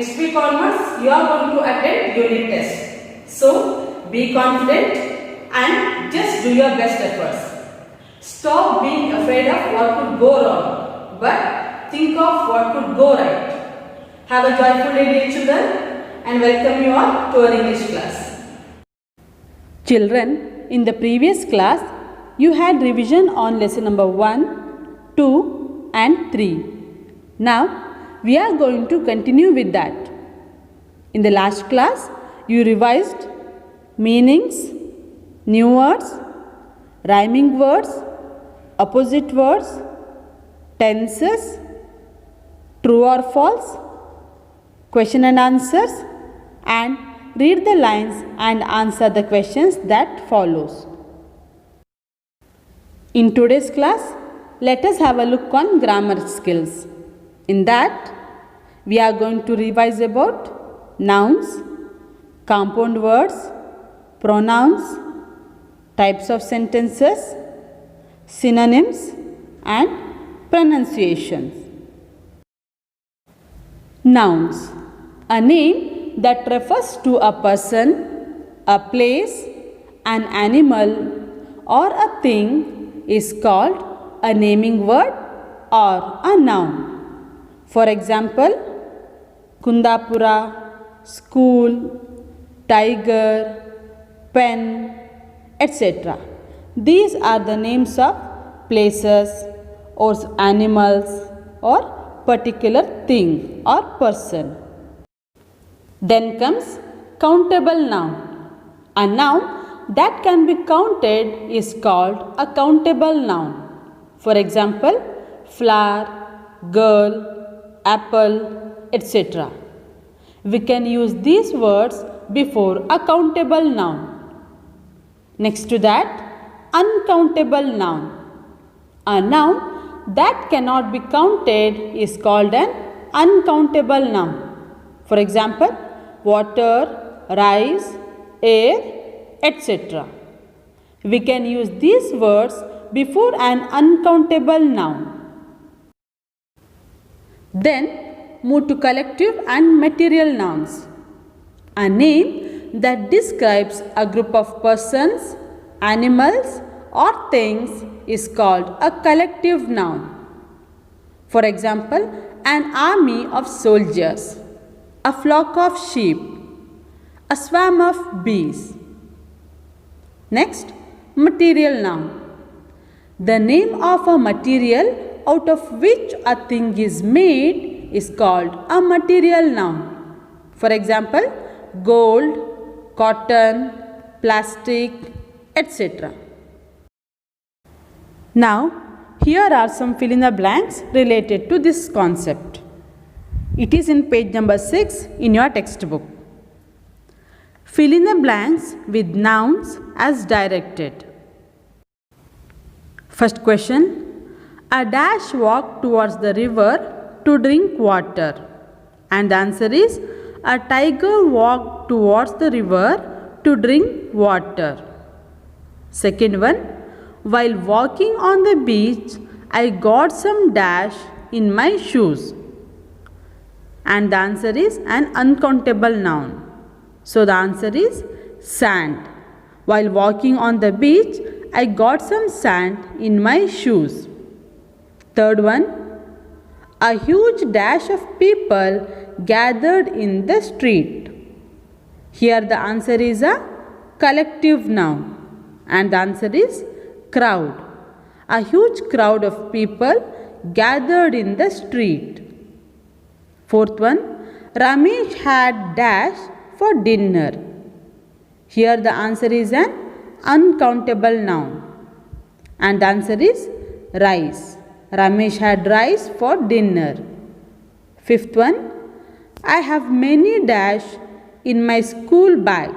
next week onwards you are going to attend unit test. So be confident and just do your best efforts. Stop being afraid of what could go wrong, but think of what could go right. Have a joyful day, dear children, and welcome you all to our English class. Children, in the previous class, you had revision on lesson number 1, 2 and 3. Now, we are going to continue with that. In the last class, you revised meanings, new words, rhyming words, opposite words, tenses, true or false, question and answers, and read the lines and answer the questions that follows. In today's class, let us have a look on grammar skills. In that, we are going to revise about nouns, compound words, pronouns, types of sentences, synonyms and pronunciations. Nouns. A name that refers to a person, a place, an animal or a thing is called a naming word or a noun. For example, Kundapura, school, tiger, pen, etc. These are the names of places or animals or particular thing or person. Then comes countable noun. A noun that can be counted is called a countable noun. For example, flower, girl, apple, etc. We can use these words before a countable noun. Next to that, uncountable noun. A noun that cannot be counted is called an uncountable noun. For example, water, rice, air, etc. We can use these words before an uncountable noun. Then move to collective and material nouns. A name that describes a group of persons, animals or things is called a collective noun. For example, an army of soldiers, a flock of sheep, a swarm of bees. Next, material noun. The name of a material out of which a thing is made is called a material noun. For example, gold, cotton, plastic, etc. Now, here are some fill in the blanks related to this concept. It is in page number 6 in your textbook. Fill in the blanks with nouns as directed. First question. A dash walked towards the river to drink water. And the answer is a tiger walked towards the river to drink water. Second one. While walking on the beach, I got some dash in my shoes. And the answer is an uncountable noun. So the answer is sand. While walking on the beach, I got some sand in my shoes. Third one. A huge dash of people gathered in the street. Here the answer is a collective noun. And the answer is crowd. A huge crowd of people gathered in the street. Fourth one. Ramesh had dash for dinner. Here the answer is an uncountable noun. And the answer is rice. Ramesh had rice for dinner. Fifth one. I have many dash in my school bag.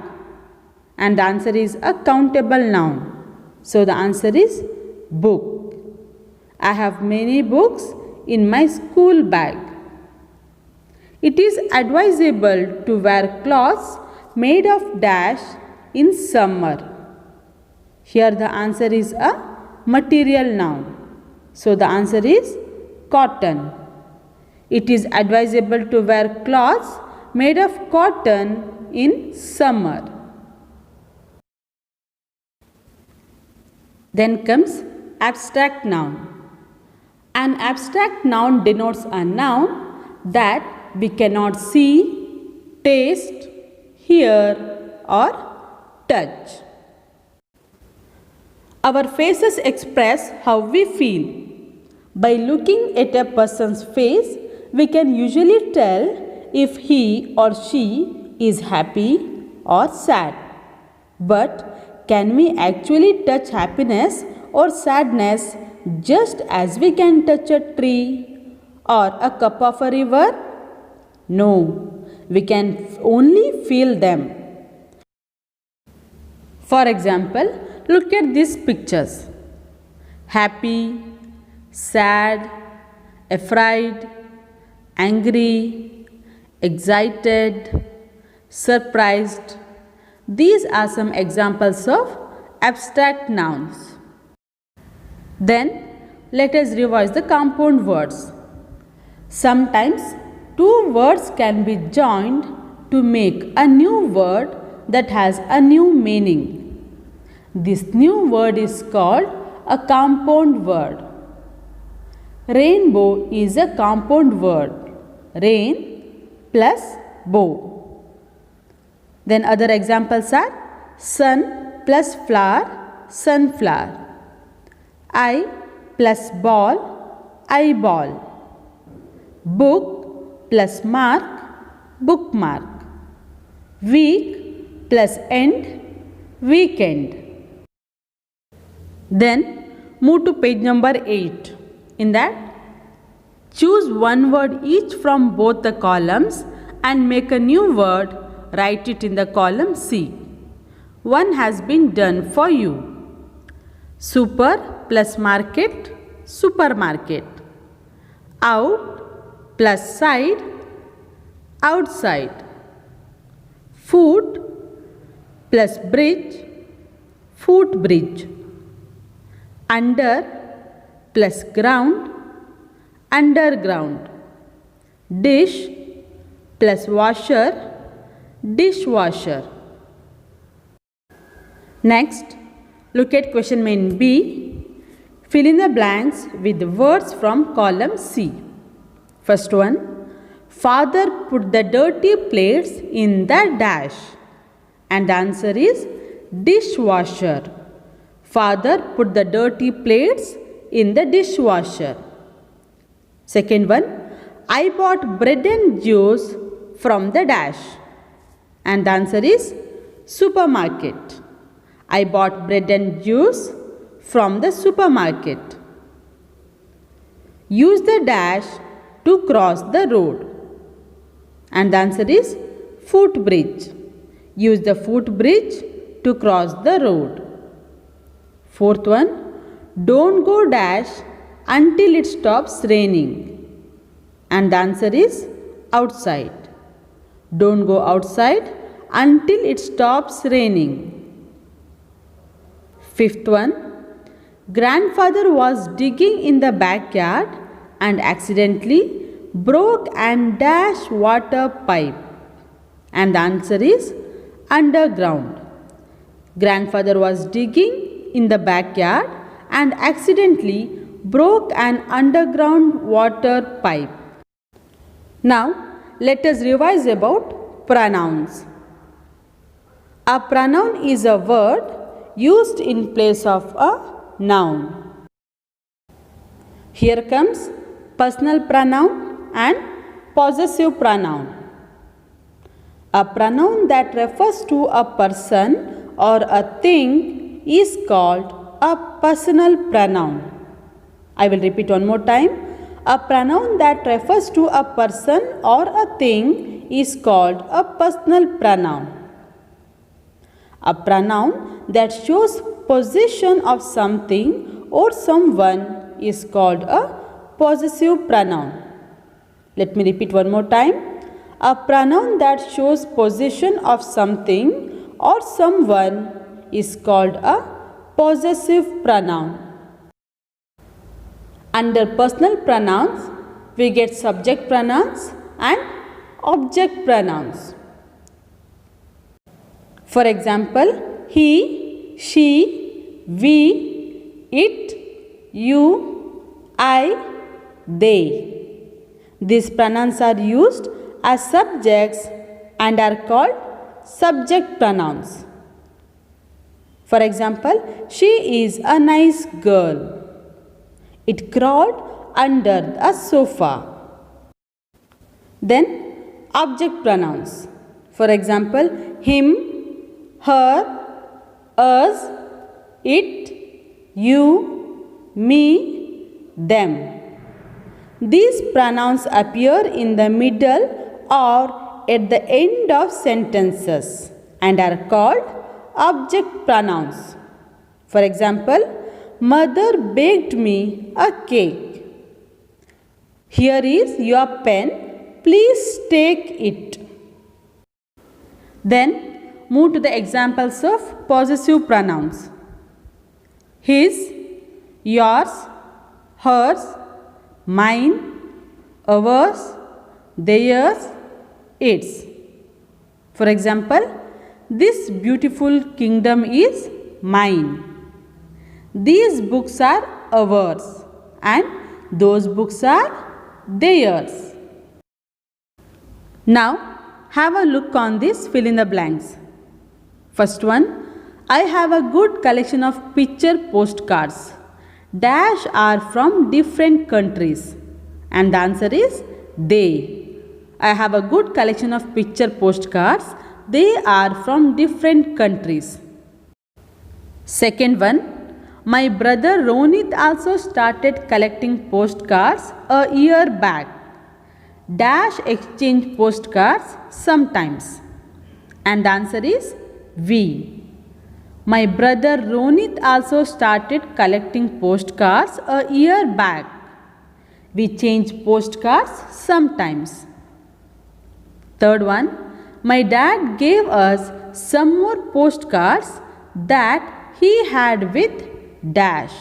And the answer is a countable noun. So the answer is book. I have many books in my school bag. It is advisable to wear clothes made of dash in summer. Here the answer is a material noun. So the answer is cotton. It is advisable to wear cloths made of cotton in summer. Then comes abstract noun. An abstract noun denotes a noun that we cannot see, taste, hear or touch. Our faces express how we feel. By looking at a person's face, we can usually tell if he or she is happy or sad. But can we actually touch happiness or sadness just as we can touch a tree or a cup of a river? No, we can only feel them. For example, look at these pictures. Happy, sad, afraid, angry, excited, surprised. These are some examples of abstract nouns. Then let us revise the compound words. Sometimes two words can be joined to make a new word that has a new meaning. This new word is called a compound word. Rainbow is a compound word. Rain plus bow. Then other examples are sun plus flower, sunflower. Eye plus ball, eyeball. Book plus mark, bookmark. Week plus end, weekend. Then move to page number 8. In that, choose one word each from both the columns and make a new word. Write it in the column C. One has been done for you. Super plus market, supermarket. Out plus side, outside. Foot plus bridge, footbridge. Under plus ground, underground. Dish plus washer, dishwasher. Next, look at question main B. Fill in the blanks with words from column C. First one, father put the dirty plates in the dash. And the answer is dishwasher. Father put the dirty plates in the dishwasher. Second one, I bought bread and juice from the dash. And the answer is supermarket. I bought bread and juice from the supermarket. Use the dash to cross the road. And the answer is footbridge. Use the footbridge to cross the road. Fourth one, don't go dash until it stops raining. And the answer is outside. Don't go outside until it stops raining. Fifth one, grandfather was digging in the backyard and accidentally broke and dashed water pipe. And the answer is underground. Grandfather was digging in the backyard and accidentally broke an underground water pipe. Now, let us revise about pronouns. A pronoun is a word used in place of a noun. Here comes personal pronoun and possessive pronoun. A pronoun that refers to a person or a thing is called a personal pronoun. I will repeat one more time. A pronoun that refers to a person or a thing is called a personal pronoun. A pronoun that shows possession of something or someone is called a possessive pronoun. Let me repeat one more time. A pronoun that shows possession of something or someone is called a possessive pronoun. Under personal pronouns, we get subject pronouns and object pronouns. For example, he, she, we, it, you, I, they. These pronouns are used as subjects and are called subject pronouns. For example, she is a nice girl. It crawled under a sofa. Then, object pronouns. For example, him, her, us, it, you, me, them. These pronouns appear in the middle or at the end of sentences and are called object pronouns. For example, Mother baked me a cake. Here is your pen. Please take it. Then move to the examples of possessive pronouns. His, yours, hers, mine, ours, theirs, its. For example, this beautiful kingdom is mine. These books are ours and those books are theirs. Now have a look on this fill in the blanks. First one, I have a good collection of picture postcards. Dash are from different countries and the answer is they. I have a good collection of picture postcards. They are from different countries. Second one, my brother Ronit also started collecting postcards a year back. Dash exchange postcards sometimes. And the answer is we. My brother Ronit also started collecting postcards a year back. We change postcards sometimes. Third one, my dad gave us some more postcards that he had with dash.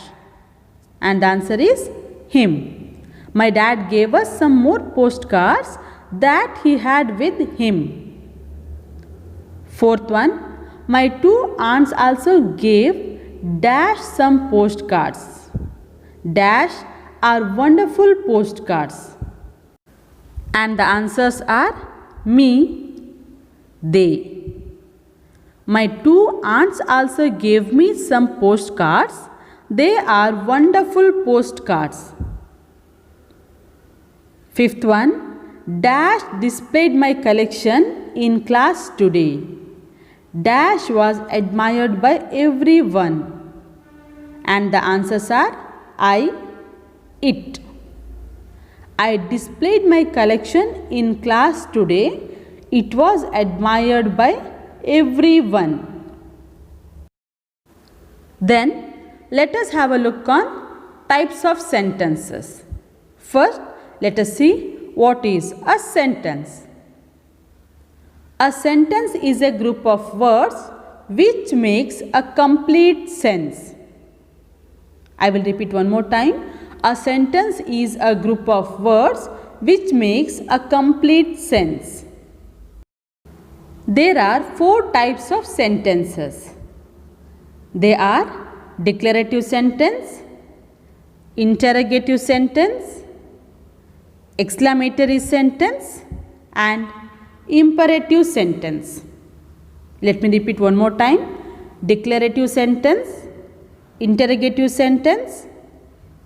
And the answer is him. My dad gave us some more postcards that he had with him. Fourth one, my two aunts also gave dash some postcards. Dash are wonderful postcards. And the answers are me, they. My two aunts also gave me some postcards. They are wonderful postcards. Fifth one, dash displayed my collection in class today. Dash was admired by everyone. And the answers are I, it. I displayed my collection in class today. It was admired by everyone. Then let us have a look on types of sentences. First, let us see what is a sentence. A sentence is a group of words which makes a complete sense. I will repeat one more time. A sentence is a group of words which makes a complete sense. There are four types of sentences. They are declarative sentence, interrogative sentence, exclamatory sentence and imperative sentence. Let me repeat one more time. Declarative sentence, interrogative sentence,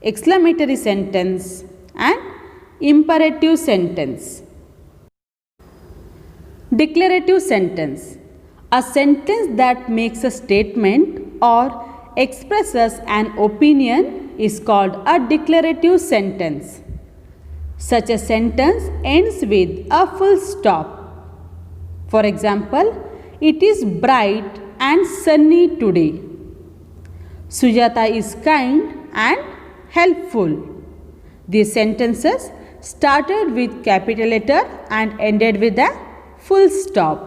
exclamatory sentence and imperative sentence. Declarative sentence. A sentence that makes a statement or expresses an opinion is called a declarative sentence. Such a sentence ends with a full stop. For example, it is bright and sunny today. Sujata is kind and helpful. These sentences started with capital letter and ended with a full stop.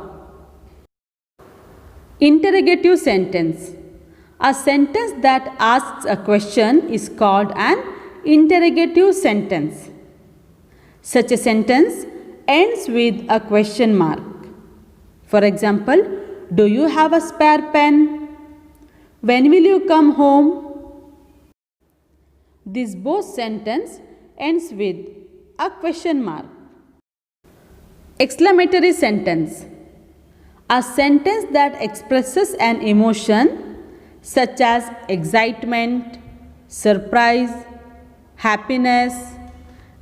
Interrogative sentence. A sentence that asks a question is called an interrogative sentence. Such a sentence ends with a question mark. For example, do you have a spare pen? When will you come home? This both sentence ends with a question mark. Exclamatory sentence. A sentence that expresses an emotion such as excitement, surprise, happiness,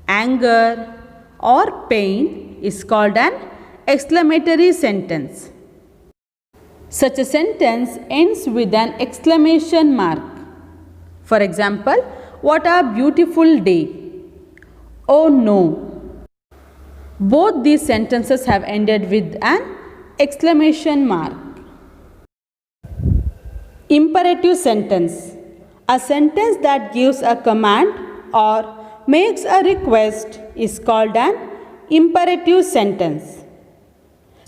anger, or pain is called an exclamatory sentence. Such a sentence ends with an exclamation mark. For example, what a beautiful day. Oh no. Both these sentences have ended with an exclamation mark. Imperative sentence. A sentence that gives a command or makes a request is called an imperative sentence.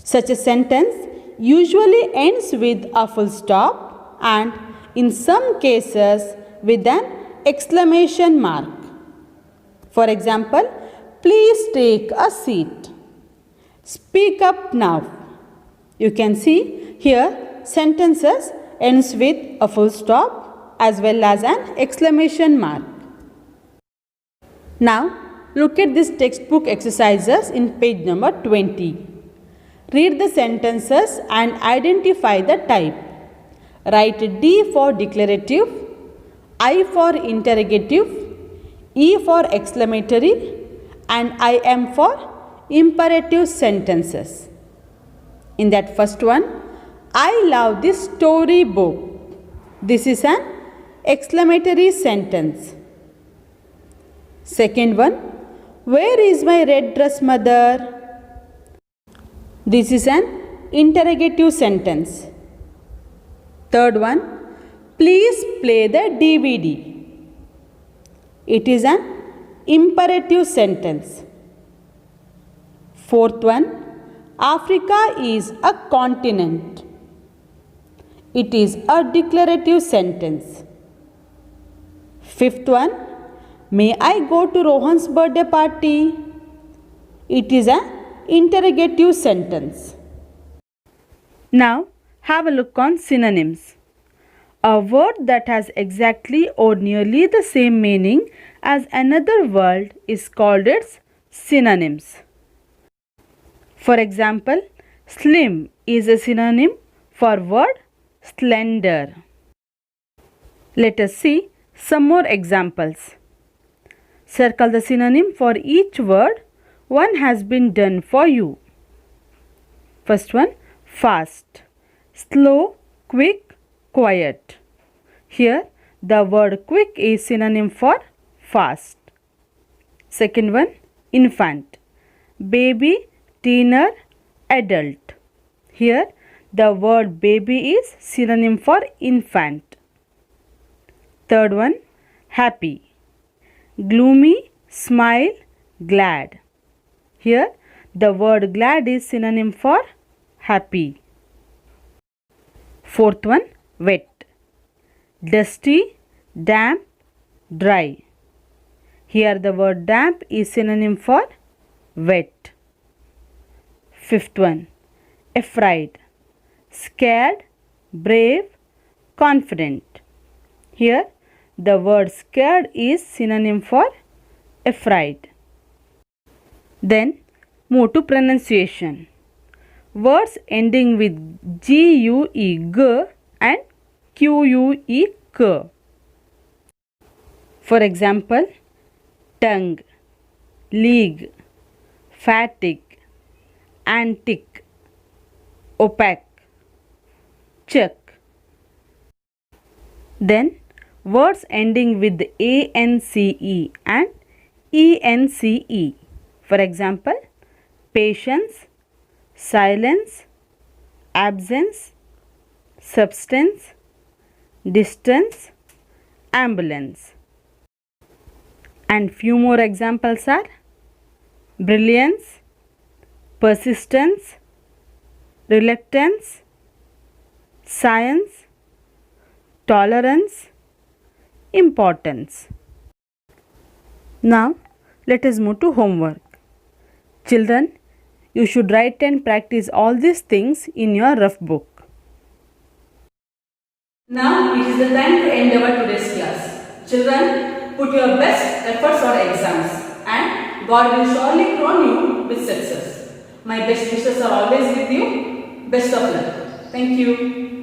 Such a sentence usually ends with a full stop and in some cases with an exclamation mark. For example, please take a seat. Speak up now. You can see here sentences ends with a full stop as well as an exclamation mark. Now look at these textbook exercises in page number 20. Read the sentences and identify the type. Write D for declarative, I for interrogative, E for exclamatory and IM for imperative sentences. In that first one, I love this story book. This is an exclamatory sentence. Second one, where is my red dress, mother? This is an interrogative sentence. Third one, please play the DVD. It is an imperative sentence. Fourth one, Africa is a continent. It is a declarative sentence. Fifth one, may I go to Rohan's birthday party? It is an interrogative sentence. Now have a look on synonyms. A word that has exactly or nearly the same meaning as another word is called its synonyms. For example, slim is a synonym for word slender. Let us see some more examples. Circle the synonym for each word one has been done for you. First one, fast, slow, quick, quiet. Here the word quick is synonym for fast. Second one, infant, baby, teener, adult. Here the word baby is synonym for infant. Third one, happy, gloomy, smile, glad. Here the word glad is synonym for happy. Fourth one, wet, dusty, damp, dry. Here the word damp is synonym for wet. Fifth one, afraid, scared, brave, confident. Here the word scared is synonym for afraid. Then move to pronunciation. Words ending with G-U-E, G and Q-U-E, K. For example, tongue, league, fatigue, antique, opaque, check. Then words ending with A-N-C-E and E-N-C-E. For example, patience, silence, absence, substance, distance, ambulance. And few more examples are brilliance, persistence, reluctance, science, tolerance, importance. Now let us move to homework. Children, You should write and practice all these things in your rough book. Now it is the time to end our today's class. Children, put your best efforts for exams and God will surely crown you with success. My best wishes are always with you. Best of luck. Thank you.